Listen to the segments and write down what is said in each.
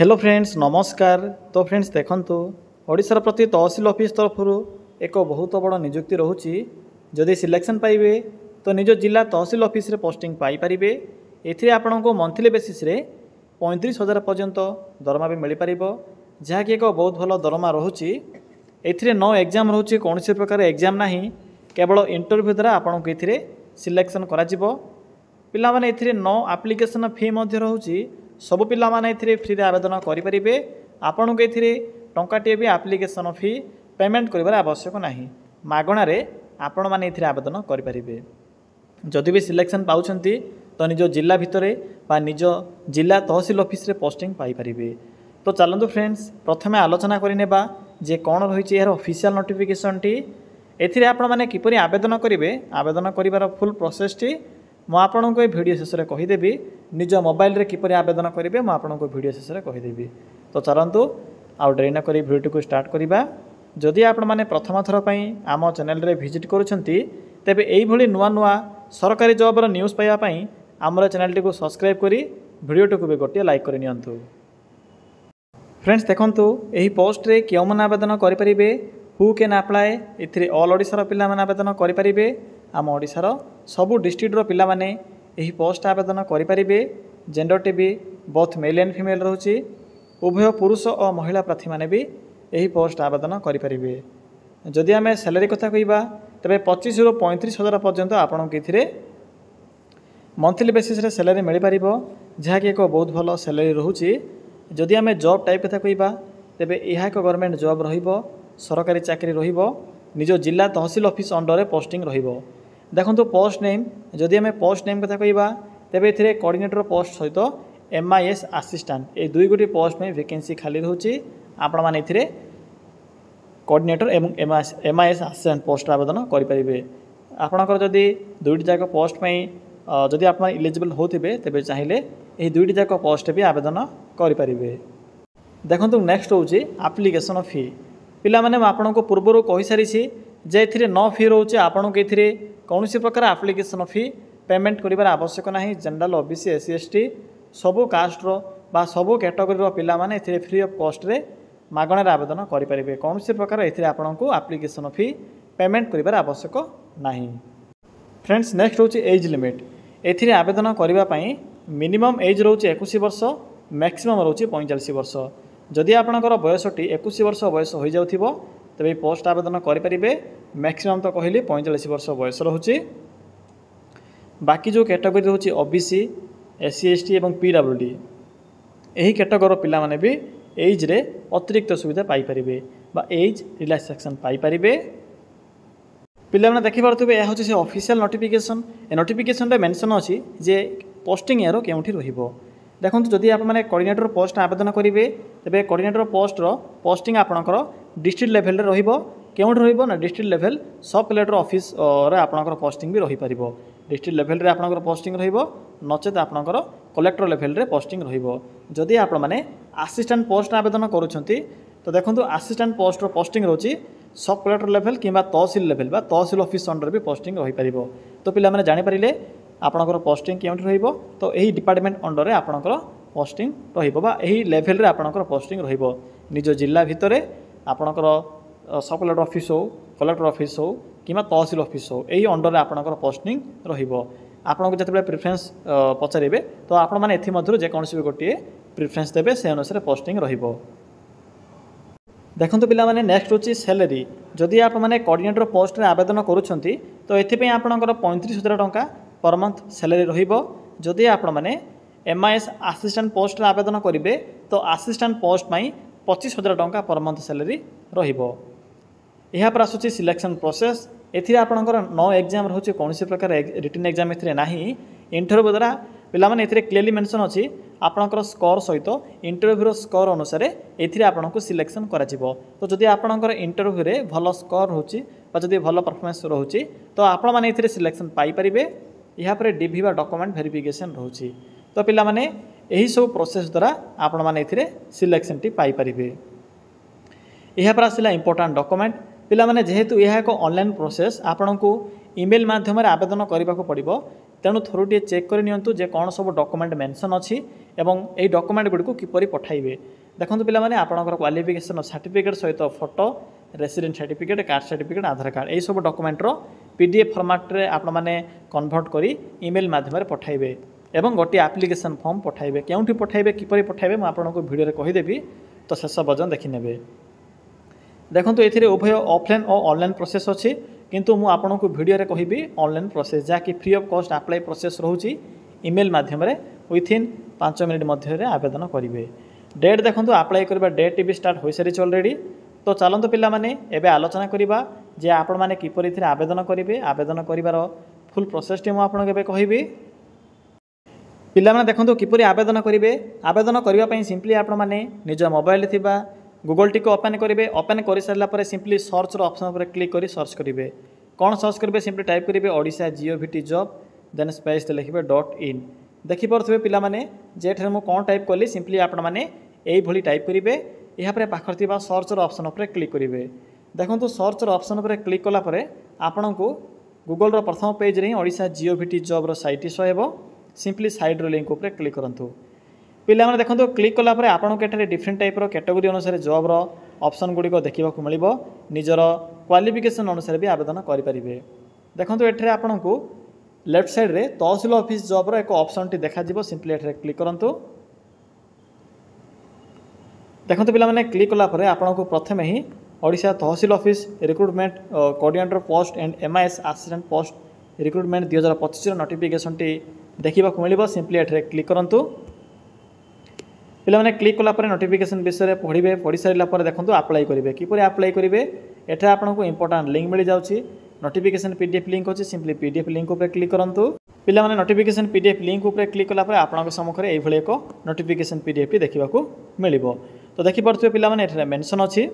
Hello friends नमस्कार। तो friends देखंतु ओडिशार प्रति तहसील ऑफिस तरफ एक बहुत बड़ नियुक्ति रोची। जदि सिलेक्शन पाइबे तो निज जिला तहसील ऑफिस रे पोस्टिंग पाई परिबे। एथिरे आपनको मंथली बेसिस रे 35,000 पर्यंत दरमा भी मिल पारिबो, जहाँकि एक बहुत भल दरमा रोची। एथिरे नो एग्जाम रोची, कौन प्रकार एग्जाम नहीं, केवल इंटरव्यू द्वारा आपको एथिरे सिलेक्शन करा जिवो। पिला माने एथिरे नो एप्लिकेशन फी मध्य रोची। सबु पिला माने एथिरे फ्री रे आवेदन करि परिबे। आपनको एथिरे टंकाटे भी एप्लिकेशन फी पेमेंट करिवार आवश्यक नाही, मागणा रे आपण माने एथिरे आवेदन करि परिबे। जदि भी सिलेक्शन पाउछंती तो निज जिला भितरे बा निज जिला तहसील ऑफिस रे पोस्टिंग पाई परिबे। तो चलंतु फ्रेंड्स प्रथमे आलोचना करि नेबा जे कोन रहिछि यार ऑफिशियल नोटिफिकेशन टी। एथिरे आपण माने किपरि आवेदन करिवे, आवेदन करिवार फुल प्रोसेस टी मु आपनको ए वीडियो शेष में कहीदेवी। निज मोबाइल रे किपरि आवेदन करेंगे मु आपनको वीडियो शेष में कहीदेवी। तो चलतु आउ डेरी न करी वीडियो को स्टार्ट करवा। जदि आपण माने प्रथम थर पई आम चैनल रे विजिट करूछंती तेबे एई भली नुआ नुआ सरकारी जॉब रो न्यूज़ पाइबा पई हमर चैनल टी को सब्सक्राइब करी वीडियो टी को भी गोटे लाइक करि नियंतु। फ्रेंड्स देखंतु एही पोस्ट रे केउ मन आवेदन करि परिबे, हु कैन अप्लाई। एथिरे ऑल ओडिसा रो पिला माने आवेदन करि परिबे। आम ओडिशार सबु डिस्ट्रिक्टर पिला माने एही पोस्ट आवेदन करि परिबे। जेंडर टी भी बोथ मेल एंड फीमेल रोची। उभय पुरुष और महिला प्रार्थी माने भी एही पोस्ट आवेदन करि परिबे। जदि आमे सैलरी कथा कहिबा तबे 25 रु 35,000 पर्यंत आपन केथिरे मंथली बेसिस रे सैलरी मिल पारिबो, जहा कि एक बहुत भलो सैलरी रहूची। जदि आमे जॉब टाइप कथा कहिबा तबे एहा एक गवर्नमेंट जॉब रहिबो, सरकारी चाकरी रहिबो, निज जिला तहसील ऑफिस अंडर रे पोस्टिंग रहिबो। देखो पोस्ट नेम, जदि आम पोस्ट नेम कथा कहिबा तेबे एथिरे कोऑर्डिनेटर पोस्ट सहित MIS असिस्टेंट ए दुई गोटी पोस्ट में वैकेंसी खाली रहउची। आपण माने एथिरे कोऑर्डिनेटर एवं MIS असिस्टेंट पोस्ट आवेदन करि परिबे। आपणकर जदि दुईटी जाक पोस्ट में जदि आप इलिजिबल होथिबे तेबे चाहिले एही दुईटी जाक पोस्ट भी आवेदन करि परिबे। देखंतु नेक्स्ट होउची एप्लिकेशन फी। पिला माने आपनको पूर्वरु कहि सारिछि जे एथिरे नो फी रहउची। आपनको एथिरे कौनसी प्रकार एप्लिकेशन फी पेमेंट करिवार आवश्यक नाही। जनरल OBC SC ST सबु कास्ट रो बा सबु कैटेगरी रो पिला माने एथिरे फ्री ऑफ कॉस्ट रे मागणा रे आवेदन करि परिबे। कौनसी प्रकार एथिरे आपनको एप्लिकेशन फी पेमेंट करिवार आवश्यक नाही। फ्रेंड्स नेक्स्ट होची एज लिमिट। एथिरे आवेदन करिवा पई मिनिमम एज रहउची 21 वर्ष, मैक्सिमम रहउची 45 वर्ष। जदि आपणकर बयसटी 21 वर्ष बयस हो जाउथिबो तबे पोस्ट आवेदन करि परिबे। मैक्सिमम तो कहली 45 वर्ष बयस रहउची। बाकी जो कैटेगरी रहउची OBC SC ST एवं PWD एही कैटेगरी पिला माने भी एज रे अतिरिक्त सुविधा पाई परिबे बा एज रिलैक्सेशन पाई परिबे। पिला माने देखि पारथबे ए होची से ऑफिशियल नोटिफिकेशन। ए नोटिफिकेशन रे मेंशन अछि जे पोस्टिंग यारो केउठी रहिबो। देखंतु जदि आप माने कोऑर्डिनेटर पोस्ट आवेदन करिवे तबे कोऑर्डिनेटर पोस्ट रो पोस्टिंग आपनकर डिस्ट्रिक्ट लेवल रे रहिबो। केउठी रहिबो ना डिस्ट्रिक्ट लेवल सब कलेक्टर ऑफिस रे आपनकर पोस्टिंग भी रहि परिबो। डिस्ट्रिक्ट लेवल रे आपनकर पोस्टिंग रहिबो, नचेत आपनकर कलेक्टर लेवल रे पोस्टिंग रहिबो। जदि आप माने असिस्टेंट पोस्ट आवेदन करूछंती तो देखंतु असिस्टेंट पोस्ट रो पोस्टिंग रहउची सब कलेक्टर लेवल किबा तहसील लेवल बा तहसील ऑफिस अंडर भी पोस्टिंग रहि परिबो। तो पिला माने जानि परिले आपनकर पोस्टिंग केउठी रहिबो। तो एही डिपार्टमेंट अंडर रे आपनकर पोस्टिंग रहिबो बा एही लेवल रे आपनकर पोस्टिंग रहिबो। निज जिला भितरे आपनकर सब कलेक्टर ऑफिस हो, कलेक्टर ऑफिस हो किबा तहसील ऑफिस हो, एही अंडर रे आपनकर पोस्टिंग रहिबो। आपनको जतबे प्रेफरेंस पचारिबे तो आपण माने एथि मधुर जे कोनसी भी गोटिए प्रेफरेंस देबे से अनुसार पोस्टिंग रहिबो। देखंतु पिला माने नेक्स्ट होची सैलरी। जदि आप माने कोऑर्डिनेटर पोस्ट रे आवेदन करूछंती तो एथि पे आपनकर 35,000 टंका पर मंथ सैलरी रहिबो। जदि आपण माने MIS असिस्टेंट पोस्ट रे आवेदन करिवे तो असिस्टेंट पोस्ट पई 25,000 टंका पर मंथ सैलरी रहिबो। यहाँ पर आसुची सिलेक्शन प्रोसेस। एथिरे आपनकर नो एग्जाम रहउची, कोनसी प्रकार रिटन एग्जाम एथिरे नाही। इंटरव्यू द्वारा पिला माने एथिरे क्लियरली मेंशन अछि आपनकर स्कोर सहित इंटरव्यू स्कोर अनुसार एथिरे आपनको सिलेक्शन करा जिवो। तो जदि आपनकर इंटरव्यू रे भलो स्कोर रहउची बा जदि भलो परफॉर्मेंस रहउची तो आपण माने एथिरे सिलेक्शन पाई परिबे। यहाँ पर DV बा डॉक्यूमेंट वेरिफिकेशन रहउची। तो पिला माने एही सब प्रोसेस द्वारा आपण माने एथिरे सिलेक्शन टी पाई परिबे। यहाँ पर आसिला इंपोर्टेंट डॉक्यूमेंट। पिला माने जेहेतु यह एक ऑनलाइन प्रोसेस आपनको ईमेल माध्यम आवेदन करने को पड़ो। तेणु थोड़े चेक कर नियंतु जे कौन सब डॉक्यूमेंट मेंशन अच्छी एवं यही डॉक्यूमेंट गुड़ी किपरि पठाइबे देखो पे आपंकर क्वालिफिकेशन सर्टिफिकेट सहित photo resident certificate caste certificate Aadhaar card यही सब डॉक्यूमेंटर पीडीएफ फॉर्मेट रे आपण माने कन्वर्ट करी ईमेल माध्यम पठाइबे एवं गोटे एप्लिकेशन फॉर्म पठाइबे केउंठी पठाइबे किपरि पठाइबे मैं आपको वीडियो रे कहिदेबी तो शेष पर्यंत देखिनेबे देखो ये उभय ऑफलाइन और ऑनलाइन प्रोसेस अच्छी किंतु मु आपको वीडियो रे कहबी ऑनलाइन प्रोसेस जहाँकि free of cost apply process रोची ईमेल माध्यम विथिन 5 मिनिट मध्य आवेदन करेंगे डेट देखो अप्लाई करबा डेट भी स्टार्ट हो सारी ऑलरेडी तो चलते पिला माने एबे आलोचना करिबा जे आपण माने किपरि थिरे आवेदन करेंगे आवेदन करिवार फुल प्रोसेस टी मु आपन केबे कहबी पिला माने देखो किपरि आवेदन करेंगे आवेदन करबा पई सिंपली आपण माने निज मोबाइल थिबा गूगल टी को ओपन करेंगे ओपन कर सारा पर सिंपली सर्च ऑप्शन पर क्लिक कर सर्च करेंगे कौन सर्च करेंगे सिंपली टाइप करेंगे Odisha govt job then space लिखे .in देखिपे पिला माने जेठे मु कौन टाइप कली सिंपली आपण माने यही भली टाइप करेंगे यहाँ पाखर सर्च ऑप्शन पर क्लिक करेंगे देखो सर्च ऑप्शन पर क्लिक कलापर आपण को गूगल प्रथम पेज रे Odisha govt job site show simply side link पर क्लिक करूँ पिला माने देखो क्लिक कलापर आपको एठारे डिफरेंट टाइप कैटेगोरी अनुसार जॉब ऑप्शन गुड़िक देखा मिल निजर क्वालिफिकेशन अनुसार भी आवेदन करेंगे देखो एठारे आपन को लेफ्ट साइड रे तहसील ऑफिस जॉब एक ऑप्शन टी देखा सिंपली एठारे क्लिक करूँ देखो पिला माने क्लिक कलापर आपन को प्रथम ही Odisha tehsil office recruitment coordinator post and MIS assistant post recruitment 2025 notification टी देखा मिल सिंपली एठारे क्लिक करूँ पिला माने क्लिक कलापर नोटिफिकेशन विषय में पढ़े पढ़ी सारापर देखो अप्लाई करेंगे किपर अप्लाई करेंगे एटा आपको इंपोर्टाट लिंक मिल जाऊँगी नोटिफिकेशन पीडीएफ लिंक अच्छी सिंपली पीडीएफ लिंक पर क्लिक करूँ पिला माने नोटिफिकेशन पीडीएफ लिंक पर क्लिक कलापर आपन सम्मुखें यही एक नोटिफिकेशन पीडीएफ टी देखा मिल तो देखिपे पिला माने एठारे मेंशन अच्छी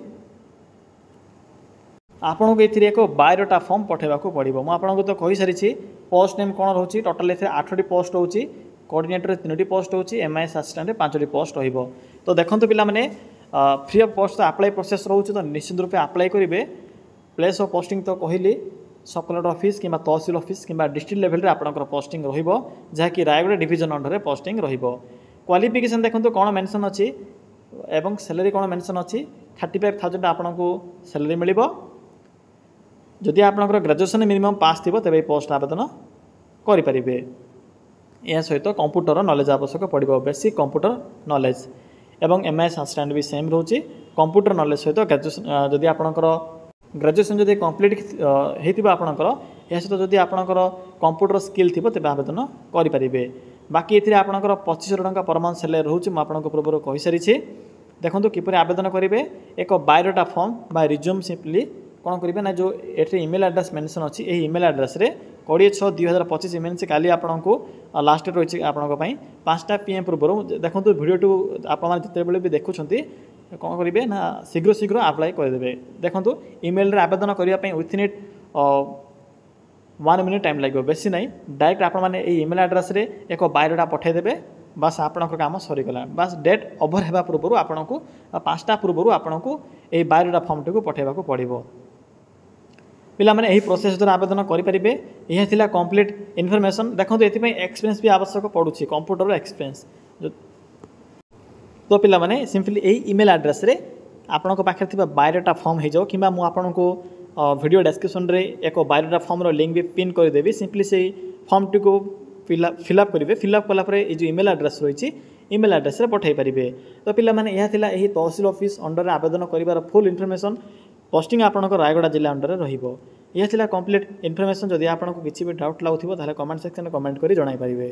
आपको ये एक बायोडाटा फॉर्म पठेबा पड़ो मुझे तो कही सारी पोस्ट नेम कौन रोचे टोटाल ए 8टी पोस्ट होची कोऑर्डिनेटर 3टी पोस्ट होची एमआईएस असिस्टेंट 5टी पोस्ट रहिबो तो देखंतु पिला माने free of cost apply process रोचे तो निश्चित रूपे अप्लाई करेंगे प्लेस ऑफ पोस्टिंग तो कहली सब कलेक्टर ऑफिस कि तहसील ऑफिस कि डिस्ट्रिक्ट लेवल रे आपनकर पोस्टिंग रहिबो जहाँकि रायगढ़ डिवीजन अंडर पोस्टिंग रहिबो क्वालिफिकेशन देखंतु कौन मेंशन अच्छी एवं सैलरी कौन मेंशन अच्छी 35,000 आपको सैलरी मिलिबो जदि आपनकर ग्रेजुएशन मिनिमम पास थी तेरे पोस्ट आवेदन करेंगे यह सहित कंप्यूटर नॉलेज आवश्यक पड़ो बेसिक कंप्यूटर नॉलेज एवं एमआईएस असिस्टेंट भी सेम रोचे कंप्यूटर नॉलेज सहित ग्रेजुएशन जदि आपनकर ग्रेजुएशन जदि कंप्लीट होता आपनकर यह सहित जदि आपनकर कंप्यूटर स्किल थी तेज आवेदन करेंगे बाकी ये आपनकर 2500 टंका पर मंथ सैलरी रोचे मुझे पूर्व कही सारी देखो किपर आवेदन करेंगे एक बायोडाटा फॉर्म बा रिज्यूम सिंपली कौन करेंगे ना जो ये ईमेल एड्रेस मेंशन अच्छी यही ईमेल एड्रेस रे 20/6/2025 ईमेल से काली आपको लास्ट डेट रही है 5टा PM पूर्व देखो भिडियो आपते भी देखुं कौन करेंगे ना शीघ्र शीघ्र अप्लाई करदे देखो ईमेल आवेदन करने विथिन इट 1 मिनिट टाइम लगे बेसी नहीं डायरेक्ट आपने ईमेल एड्रेस रे एक बायोडाटा पठेदेवे बस आपणकर काम सरीगला बस डेट ओभर होगा पूर्व आपन को 5टा पूर्व आपन को यही बायोडाटा फॉर्म टी पठेबा पड़ो पिला माने यही प्रोसेस द्वारा आवेदन करेंगे यह थिला कंप्लीट इनफॉरमेशन देखो ये एक्सपीरियंस भी आवश्यक पड़ुछि कंप्यूटर एक्सपीरियंस तो पिला माने सिंपली यही ईमेल एड्रेस रे आपन को पाखे थिबा बायोडाटा फॉर्म हो जाओ किबा मु आपन को वीडियो डिस्क्रिप्शन रे एक बायोडाटा फॉर्म रो लिंक भी पिन कर देबी सिंपली से फॉर्म टी को फिलअप करेंगे फिलअप कलापर ये जो ईमेल एड्रेस रही ईमेल एड्रेस रे पठाई पारिबे तो पिला माने यह थिला यही तहसील ऑफिस अंडर आवेदन करिवार फुल इनफॉरमेशन पोस्टिंग आपनकर रायगढ़ जिला अंडर रहिबो यह थिला कंप्लीट इनफॉरमेशन जदि आपको किसी भी डाउट लागुथिबो ताले कमेंट सेक्शन में कमेंट करी जणाई पारिबे।